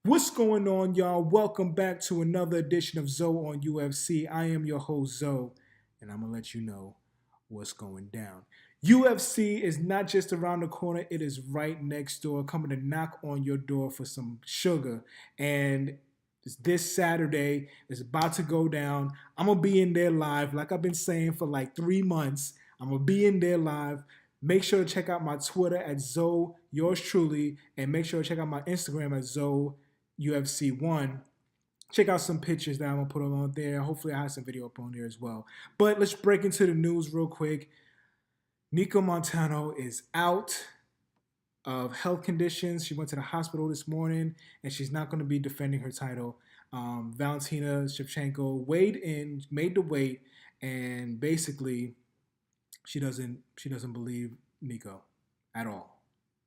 What's going on, y'all? Welcome back to another edition of Zoe on UFC. I am your host, Zoe, and I'm going to let you know what's going down. UFC is not just around the corner, it is right next door, coming to knock on your door for some sugar. And this Saturday is about to go down. I'm going to be in there live, like I've been saying for like 3 months. I'm going to be in there live. Make sure to check out my Twitter at Zoe, yours truly, and make sure to check out my Instagram at Zoe UFC 1. Check out some pictures that I'm going to put on there. Hopefully, I have some video up on there as well. But let's break into the news real quick. Nico Montano is out of health conditions. She went to the hospital this morning, and she's not going to be defending her title. Valentina Shevchenko weighed in, made the weight, and basically, she doesn't believe Nico at all.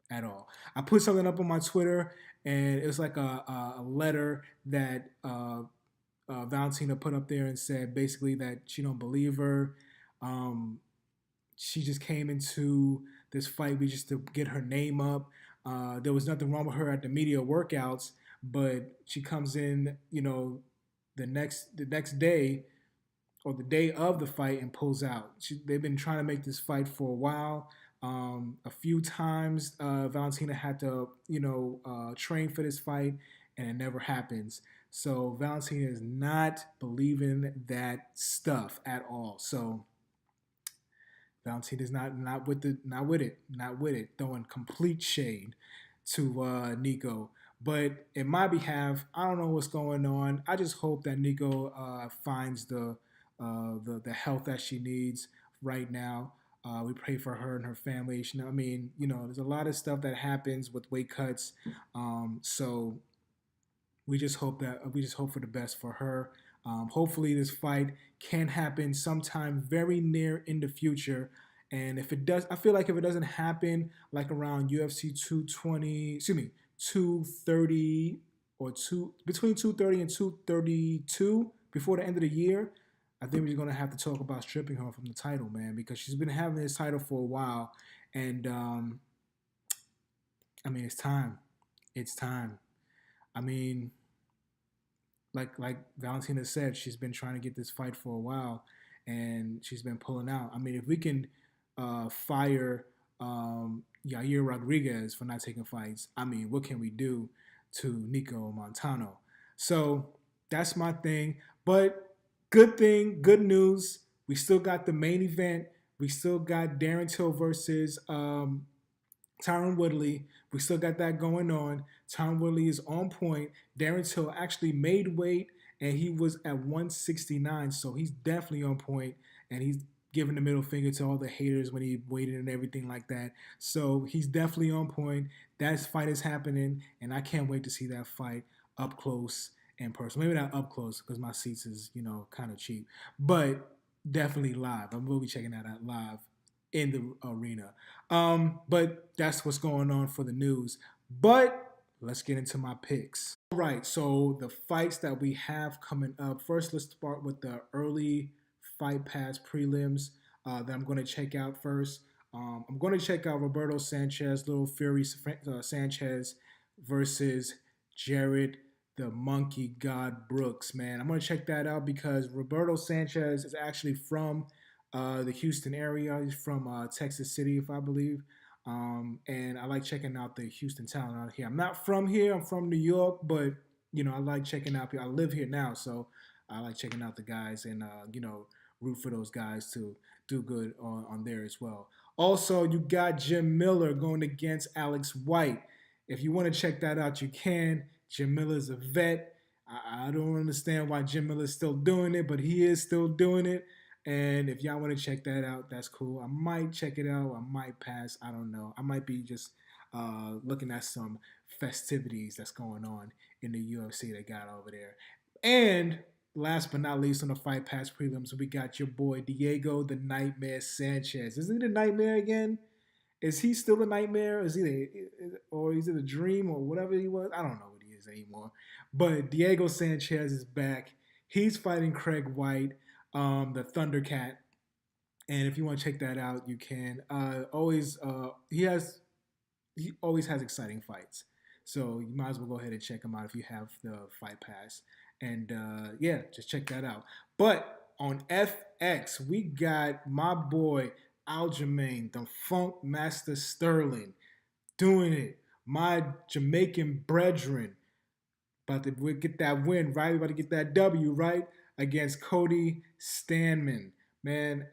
At all. I put something up on my Twitter, and it was like a letter that Valentina put up there and said basically that she don't believe her. She just came into this fight just to get her name up. There was nothing wrong with her at the media workouts, but she comes in, the next day or the day of the fight and pulls out. They've been trying to make this fight for a while. A few times, Valentina had to, train for this fight, and it never happens. So Valentina is not believing that stuff at all. So Valentina's not with it, throwing complete shade to Nico. But in my behalf, I don't know what's going on. I just hope that Nico finds the health that she needs right now. We pray for her and her family. There's a lot of stuff that happens with weight cuts. So we just hope for the best for her. Hopefully, this fight can happen sometime very near in the future. And if it does, I feel like if it doesn't happen like around UFC 220, 230 or between 230 and 232 before the end of the year, I think we're gonna have to talk about stripping her from the title, man, because she's been having this title for a while, and it's time. It's time. I mean, like Valentina said, she's been trying to get this fight for a while, and she's been pulling out. If we can fire Yair Rodriguez for not taking fights, what can we do to Nico Montano? So that's my thing. But good news. We still got the main event. We still got Darren Till versus Tyron Woodley. We still got that going on. Tyron Woodley is on point. Darren Till actually made weight, and he was at 169, so he's definitely on point, and he's giving the middle finger to all the haters when he waited and everything like that. So he's definitely on point. That fight is happening, and I can't wait to see that fight up close and personal. Maybe not up close because my seats is, kind of cheap, but definitely live. I will be checking that out live in the arena. But that's what's going on for the news. But let's get into my picks. All right, so the fights that we have coming up. First, let's start with the early Fight Pass prelims that I'm going to check out first. I'm going to check out Roberto Sanchez, Little Fury Sanchez versus Jared the Monkey God Brooks, man. I'm going to check that out because Roberto Sanchez is actually from the Houston area. He's from Texas City, if I believe. And I like checking out the Houston talent out here. I'm not from here. I'm from New York, but, I like checking out people. I live here now, so I like checking out the guys and, root for those guys to do good on there as well. Also, you got Jim Miller going against Alex White. If you want to check that out, you can. Jim Miller's a vet. I don't understand why Jim Miller's still doing it, but he is still doing it. And if y'all want to check that out, that's cool. I might check it out. I might pass. I don't know. I might be just looking at some festivities that's going on in the UFC they got over there. And last but not least on the Fight Pass prelims, we got your boy Diego the Nightmare Sanchez. Isn't he the Nightmare again? Is he still a nightmare? Is it a dream or whatever he was? I don't know what he is anymore. But Diego Sanchez is back. He's fighting Craig White, the Thundercat. And if you want to check that out, you can. He always has exciting fights. So you might as well go ahead and check him out if you have the Fight Pass. And yeah, just check that out. But on FX, we got my boy Aljamain, the Funk Master Sterling, doing it. My Jamaican brethren about to get that win, right? We about to get that W, right? Against Cody Stanman. Man,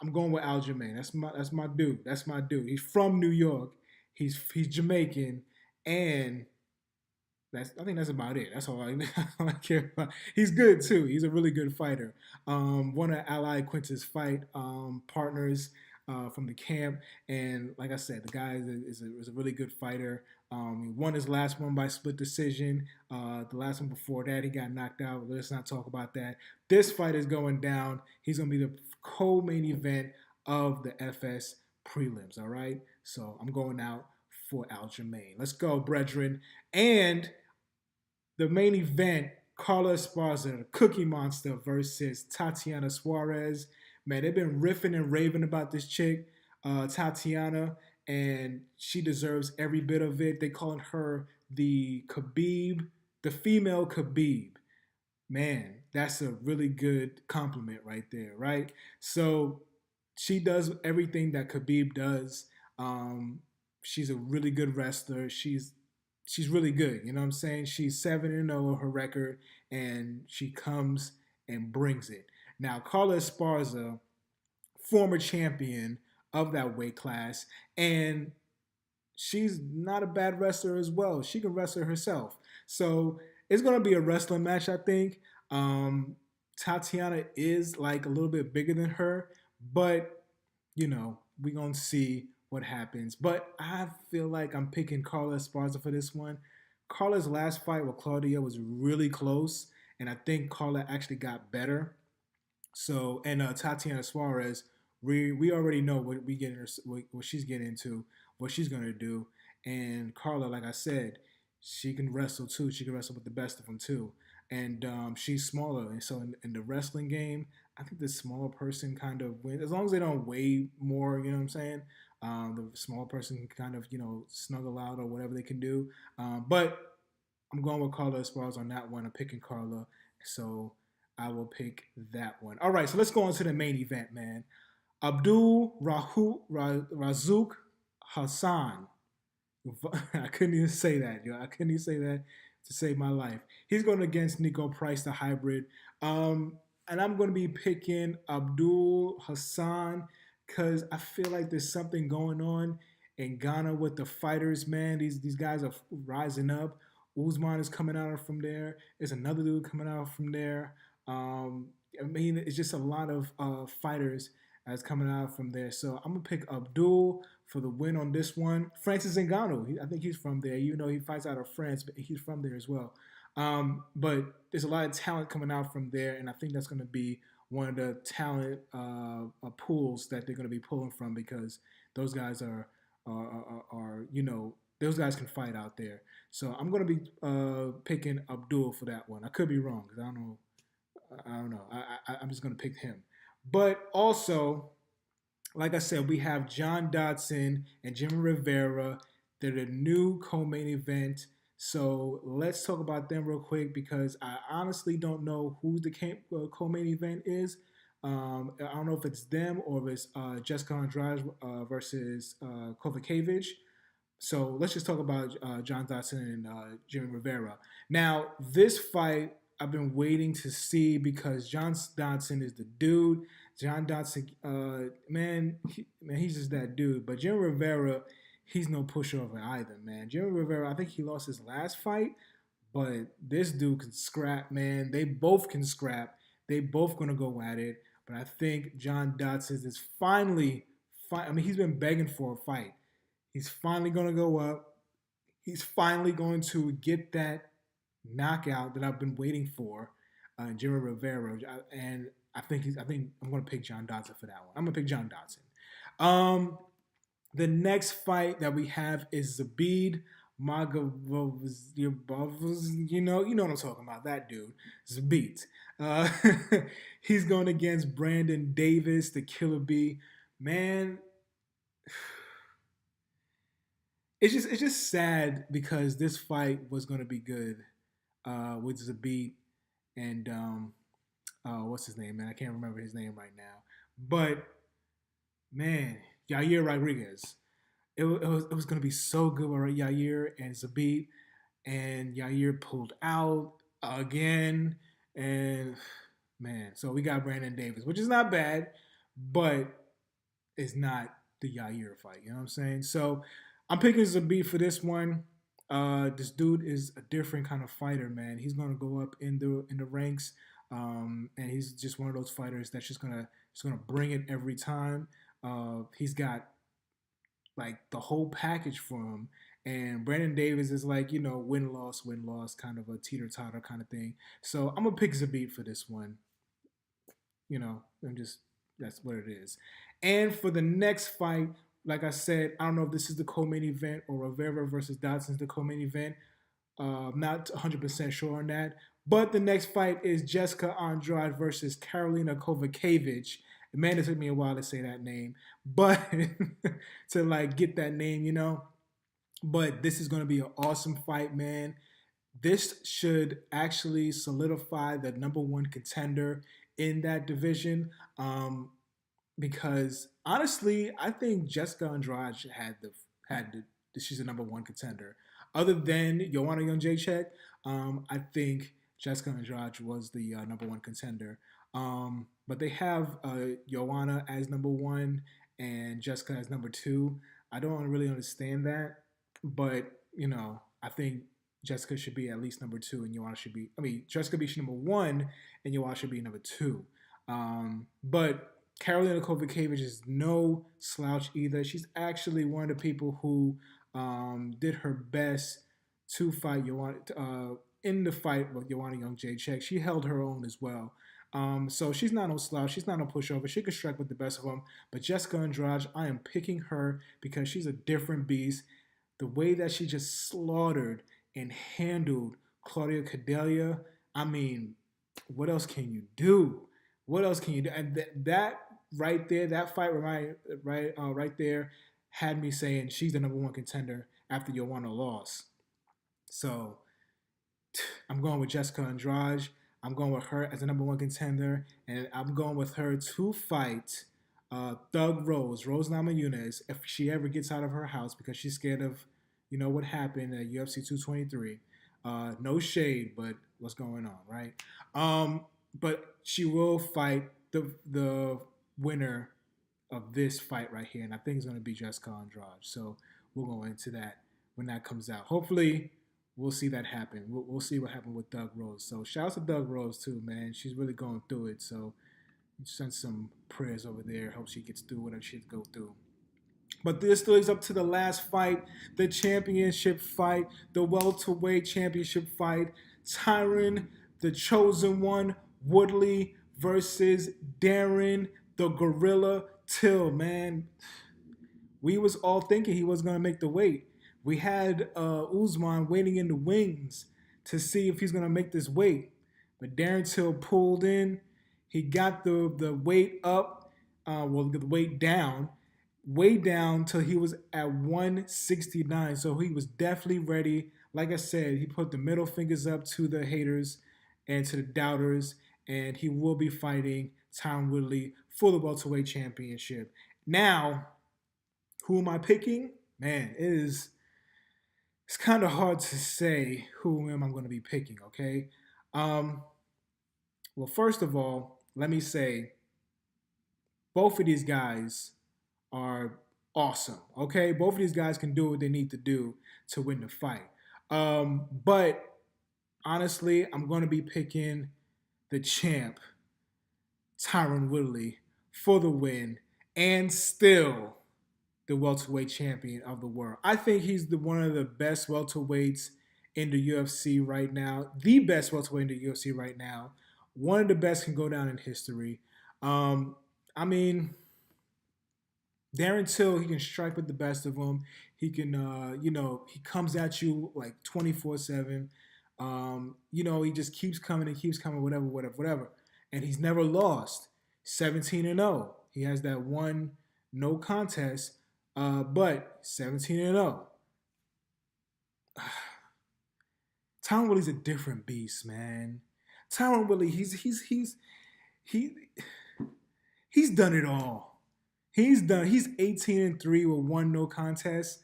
I'm going with Aljamain. That's my dude. That's my dude. He's from New York. He's Jamaican, and I think that's about it. That's all I care about. He's good too. He's a really good fighter. One of Ally Quintus fight partners from the camp, and like I said, the guy is a really good fighter. He won his last one by split decision. The last one before that, he got knocked out. Let's not talk about that. This fight is going down. He's going to be the co-main event of the FS prelims. All right, so I'm going out for Aljamain. Let's go, brethren. And the main event, Carla Esparza, the Cookie Monster versus Tatiana Suarez. Man, they've been riffing and raving about this chick, Tatiana, and she deserves every bit of it. They calling her the Khabib, the female Khabib. Man, that's a really good compliment right there, right? So she does everything that Khabib does. Um, she's a really good wrestler. She's really good. You know what I'm saying? She's 7-0 her record, and she comes and brings it. Now, Carla Esparza, former champion of that weight class, and she's not a bad wrestler as well. She can wrestle herself. So it's gonna be a wrestling match, I think. Tatiana is like a little bit bigger than her, but we're gonna see what happens. But I feel like I'm picking Carla Esparza for this one. Carla's last fight with Claudia was really close, and I think Carla actually got better. So and Tatiana Suarez, we already know what we get what she's getting into, what she's gonna do. And Carla, like I said, she can wrestle too. She can wrestle with the best of them too. And she's smaller, and so in the wrestling game, I think the smaller person kind of wins as long as they don't weigh more. You know what I'm saying? The small person can kind of snuggle out or whatever they can do. But I'm going with Carla Esparza on that one. I'm picking Carla, so I will pick that one. All right, so let's go on to the main event, man. Abdul Razuk Hassan. I couldn't even say that, yo. I couldn't even say that to save my life. He's going against Nico Price, the hybrid. And I'm going to be picking Abdul Hassan because I feel like there's something going on in Ghana with the fighters, man. These guys are rising up. Usman is coming out from there. There's another dude coming out from there. I mean, it's just a lot of fighters that's coming out from there. So I'm gonna pick Abdul for the win on this one. Francis Ngannou, I think he's from there. You know, he fights out of France, but he's from there as well. But there's a lot of talent coming out from there, and I think that's going to be one of the talent pools that they're going to be pulling from because those guys those guys can fight out there. So I'm going to be picking Abdul for that one. I could be wrong because I don't know. I'm just going to pick him. But also, like I said, we have John Dodson and Jimmy Rivera. They're the new co-main event. So let's talk about them real quick because I honestly don't know who the co-main event is. I don't know if it's them or if it's Jessica Andrade versus Kovacevic. So let's just talk about John Dodson and Jimmy Rivera. Now, this fight I've been waiting to see because John Dodson is the dude. John Dodson, he's just that dude. But Jimmy Rivera, he's no pushover either, man. Jimmy Rivera, I think he lost his last fight, but this dude can scrap, man. They both can scrap. They both gonna go at it. But I think John Dodson is finally, he's been begging for a fight. He's finally gonna go up. He's finally going to get that knockout that I've been waiting for, Jimmy Rivera, and I think I'm going to pick John Dodson for that one. I'm going to pick John Dodson. The next fight that we have is Zabid Magavos. You know what I'm talking about. That dude, Zabid. He's going against Brandon Davis, the Killer Bee. Man, it's just sad because this fight was gonna be good with Zabit and what's his name, man? I can't remember his name right now. But man, Yair Rodriguez. It was gonna be so good with Yair and Zabit, and Yair pulled out again, and man, so we got Brandon Davis, which is not bad, but it's not the Yair fight. You know what I'm saying? So I'm picking Zabit for this one. This dude is a different kind of fighter, man. He's gonna go up in the ranks, and he's just one of those fighters that's just gonna bring it every time. He's got like the whole package for him. And Brandon Davis is like, win loss, kind of a teeter totter kind of thing. So I'm gonna pick Zabit for this one. I'm just that's what it is. And for the next fight, like I said, I don't know if this is the co-main event or Rivera versus Dodson's the co-main event. I'm not 100% sure on that. But the next fight is Jessica Andrade versus Karolina Kovacevic. Man, it took me a while to say that name, but to like get that name. But this is going to be an awesome fight, man. This should actually solidify the number one contender in that division. Because honestly, I think Jessica Andrade had the she's the number one contender. Other than Joanna Jędrzejczyk, I think Jessica Andrade was the number one contender. But they have Joanna as number one and Jessica as number two. I don't really understand that, but I think Jessica should be at least number two, and Joanna should be. I mean, Jessica should be number one, and Joanna should be number two. But Karolina Kovacevic is no slouch either. She's actually one of the people who did her best to fight Joanna in the fight with Joanna Jędrzejczyk. She held her own as well. So she's not no slouch. She's not no pushover. She can strike with the best of them. But Jessica Andrade, I am picking her because she's a different beast. The way that she just slaughtered and handled Claudia Cadelia, I mean, what else can you do? What else can you do? And that right there, that fight right there, had me saying she's the number one contender after Joanna lost. So I'm going with Jessica Andrade. I'm going with her as the number one contender, and I'm going with her to fight Thug Rose Namajunas, if she ever gets out of her house because she's scared of, what happened at UFC 223. No shade, but what's going on, right? But she will fight the winner of this fight right here, and I think it's going to be Jessica Andrade. So we'll go into that when that comes out. Hopefully, we'll see that happen. We'll see what happened with Doug Rose. So shout out to Doug Rose too, man. She's really going through it. So send some prayers over there. Hope she gets through whatever she go through. But this leads up to the last fight, the championship fight, the welterweight championship fight. Tyron, the chosen one, Woodley versus Darren, the Gorilla Till, man. We was all thinking he was going to make the weight. We had Usman waiting in the wings to see if he's going to make this weight. But Darren Till pulled in. He got the weight up, the weight down, way down till he was at 169. So he was definitely ready. Like I said, he put the middle fingers up to the haters and to the doubters, and he will be fighting Tyron Woodley for the welterweight championship. Now, who am I picking? Man, it's kind of hard to say who am I going to be picking, okay? Well, first of all, let me say both of these guys are awesome, okay? Both of these guys can do what they need to do to win the fight. But honestly, I'm going to be picking the champ, Tyron Woodley, for the win, and still the welterweight champion of the world. I think he's one of the best welterweights in the UFC right now. The best welterweight in the UFC right now. One of the best can go down in history. I mean, Darren Till, he can strike with the best of them. He can, he comes at you like 24/7. He just keeps coming and keeps coming, whatever. And he's never lost. 17-0. He has that one no contest, but 17-0. Tyron Willie's a different beast, man. Tyron Willie, he he's done it all. He's 18-3 with one no contest.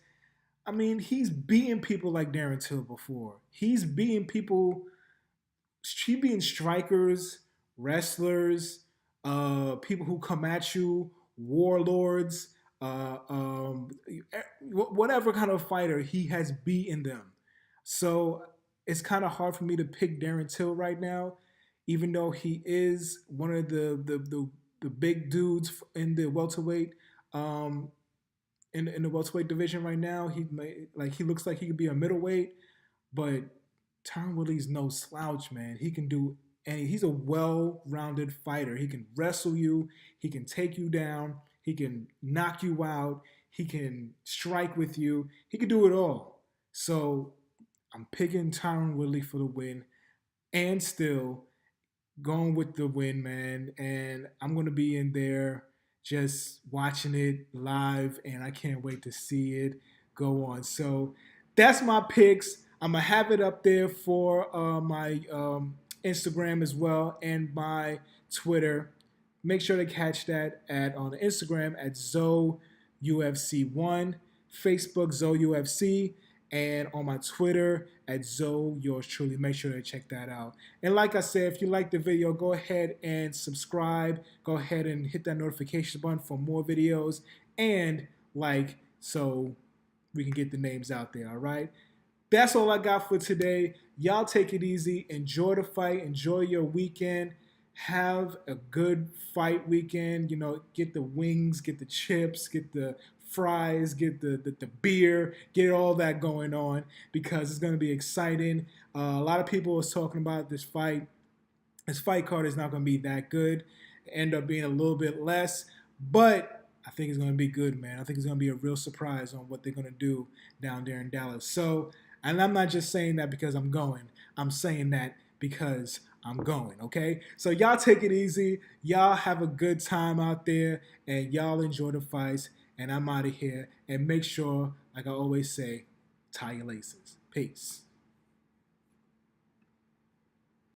I mean, he's beaten people like Darren Till before. He's beaten people. She being strikers, wrestlers, people who come at you, warlords, whatever kind of fighter, he has beaten them. So it's kind of hard for me to pick Darren Till right now, even though he is one of the big dudes in the welterweight in the welterweight division right now. He looks like he could be a middleweight, but Tyron Woodley's no slouch, man. He can do any. He's a well-rounded fighter. He can wrestle you. He can take you down. He can knock you out. He can strike with you. He can do it all. So I'm picking Tyron Woodley for the win, and still going with the win, man. And I'm gonna be in there just watching it live, and I can't wait to see it go on. So that's my picks. I'm gonna have it up there for my Instagram as well and my Twitter. Make sure to catch that at on Instagram at ZoeUFC1, Facebook ZoeUFC, and on my Twitter at Zoe Yours Truly. Make sure to check that out. And like I said, if you like the video, go ahead and subscribe. Go ahead and hit that notification button for more videos, and so we can get the names out there. All right. That's all I got for today. Y'all take it easy. Enjoy the fight. Enjoy your weekend. Have a good fight weekend. You know, get the wings, get the chips, get the fries, get the beer, get all that going on, because it's going to be exciting. A lot of people was talking about this fight. This fight card is not going to be that good. End up being a little bit less, but I think it's going to be good, man. I think it's going to be a real surprise on what they're going to do down there in Dallas. So, and I'm not just saying that because I'm going. I'm saying that because I'm going, okay? So y'all take it easy. Y'all have a good time out there, and y'all enjoy the fights. And I'm out of here. And make sure, like I always say, tie your laces. Peace.